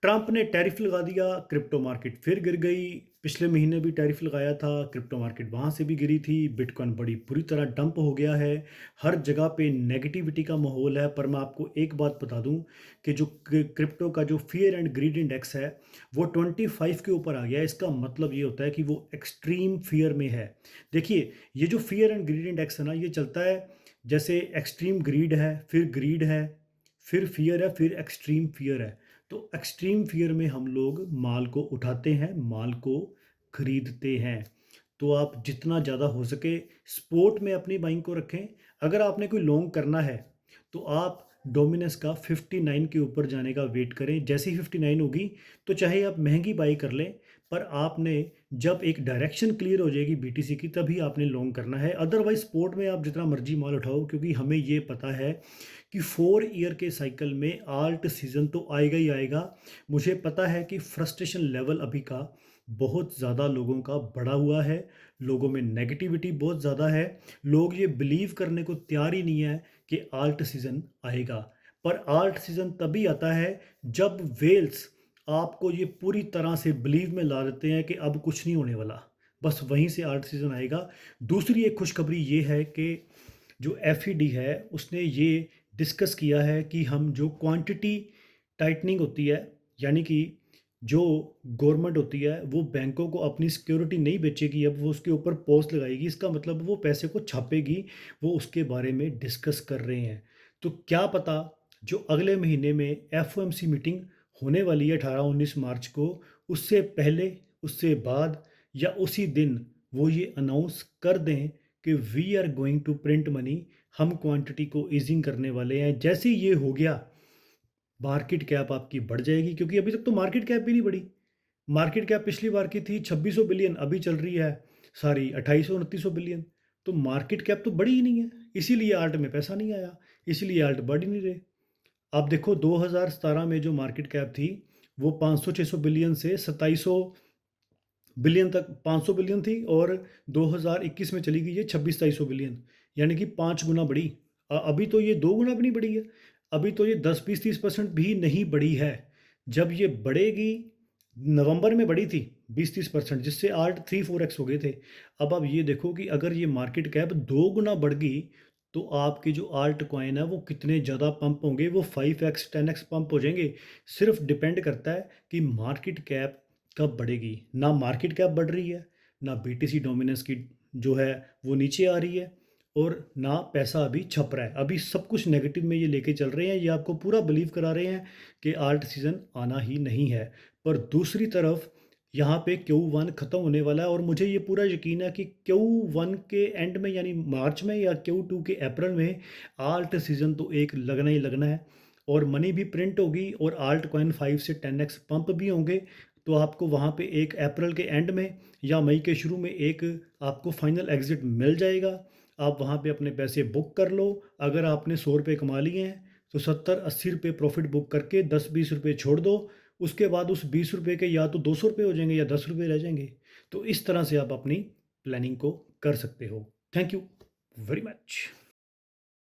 Trump ने tariff लगा दिया, क्रिप्टो मार्केट फिर गिर गई। पिछले महीने भी टैरिफ लगाया था, क्रिप्टो मार्केट वहाँ से भी गिरी थी। बिटकॉइन बड़ी बुरी तरह डंप हो गया है। हर जगह पे नेगेटिविटी का माहौल है। पर मैं आपको एक बात बता दूं कि जो क्रिप्टो का जो फियर एंड ग्रीड इंडेक्स है वो 25 के ऊपर आ गया है। इसका मतलब ये होता है कि वो एक्सट्रीम फियर में है। देखिए, ये जो फियर एंड ग्रीड इंडेक्स है ना, ये चलता है जैसे एक्सट्रीम ग्रीड है, फिर फियर है, फिर एक्सट्रीम फियर है। तो एक्सट्रीम फियर में हम लोग माल को उठाते हैं, माल को खरीदते हैं। तो आप जितना ज़्यादा हो सके स्पोर्ट में अपनी बाइंग को रखें। अगर आपने कोई लॉन्ग करना है तो आप डोमिनस का 59 के ऊपर जाने का वेट करें। जैसे ही 59 होगी तो चाहे आप महंगी बाई कर लें, पर आपने जब एक डायरेक्शन क्लियर हो जाएगी बीटीसी की तभी आपने लॉन्ग करना है। अदरवाइज स्पोर्ट में आप जितना मर्जी माल उठाओ, क्योंकि हमें ये पता है कि 4 ईयर के साइकिल में आल्ट सीज़न तो आएगा ही आएगा। मुझे पता है कि फ्रस्ट्रेशन लेवल अभी का बहुत ज़्यादा लोगों का बढ़ा हुआ है, लोगों में नेगेटिविटी बहुत ज़्यादा है। लोग ये बिलीव करने को तैयार ही नहीं है कि आल्ट सीज़न आएगा। पर आल्ट सीज़न तभी आता है जब वेल्स आपको ये पूरी तरह से बिलीव में ला देते हैं कि अब कुछ नहीं होने वाला, बस वहीं से आल्ट सीज़न आएगा। दूसरी एक खुशखबरी ये है कि जो एफईडी है उसने ये डिस्कस किया है कि हम जो क्वांटिटी टाइटनिंग होती है, यानी कि जो गवर्नमेंट होती है वो बैंकों को अपनी सिक्योरिटी नहीं बेचेगी, अब वो उसके ऊपर पॉज लगाएगी। इसका मतलब वो पैसे को छापेगी। वो उसके बारे में डिस्कस कर रहे हैं। तो क्या पता जो अगले महीने में एफओएमसी मीटिंग होने वाली है 18-19 मार्च को, उससे पहले, उससे बाद या उसी दिन वो ये अनाउंस कर दें कि we are going to print money, हम क्वांटिटी को ईजिंग करने वाले हैं। जैसे ही ये हो गया, मार्केट कैप आपकी बढ़ जाएगी, क्योंकि अभी तक तो मार्केट कैप भी नहीं बढ़ी। मार्केट कैप पिछली बार की थी 2600 बिलियन, अभी चल रही है सारी 2800-2900 बिलियन। तो मार्केट कैप तो बढ़ी ही नहीं है, इसीलिए आल्ट में पैसा नहीं आया, इसीलिए आल्ट बढ़ ही नहीं रहे। आप देखो 2017 में जो मार्केट कैप थी वो 500-600 बिलियन से 2700 बिलियन तक, 500 बिलियन थी, और 2021 में चली गई है 26-2700 बिलियन, यानी कि 5 गुना बढ़ी। अभी तो ये 2 गुना भी नहीं बढ़ी है। अभी तो ये 10-20-30% भी नहीं बढ़ी है। जब ये बढ़ेगी, नवंबर में बढ़ी थी 20-30%, जिससे आल्ट 3-4x हो गए थे। अब आप ये देखो कि अगर ये मार्केट कैप 2 गुना बढ़ गई तो आपके जो आल्ट कॉइन है वो कितने ज़्यादा पंप होंगे, वो 5x 10x पंप हो जाएंगे। सिर्फ डिपेंड करता है कि मार्केट कैप कब बढ़ेगी। ना मार्केट कैप बढ़ रही है, ना बीटीसी डोमिनेंस की जो है वो नीचे आ रही है, और ना पैसा अभी छप रहा है। अभी सब कुछ नेगेटिव में ये लेके चल रहे हैं। ये आपको पूरा बिलीव करा रहे हैं कि आल्ट सीज़न आना ही नहीं है। पर दूसरी तरफ यहाँ पे Q1 ख़त्म होने वाला है, और मुझे ये पूरा यकीन है कि Q1 के एंड में, यानी मार्च में, या Q2 के अप्रैल में आल्ट सीज़न तो एक लगना ही लगना है। और मनी भी प्रिंट होगी और आल्ट कॉइन 5 से 10x पंप भी होंगे। तो आपको वहाँ पे एक अप्रैल के एंड में या मई के शुरू में एक आपको फाइनल एग्ज़िट मिल जाएगा। आप वहाँ पे अपने पैसे बुक कर लो। अगर आपने 100 रुपये कमा लिए हैं तो 70-80 रुपये प्रॉफिट बुक करके 10-20 रुपये छोड़ दो। उसके बाद उस 20 रुपये के या तो 200 रुपये हो जाएंगे या 10 रुपये रह जाएंगे। तो इस तरह से आप अपनी प्लानिंग को कर सकते हो। Thank you very much.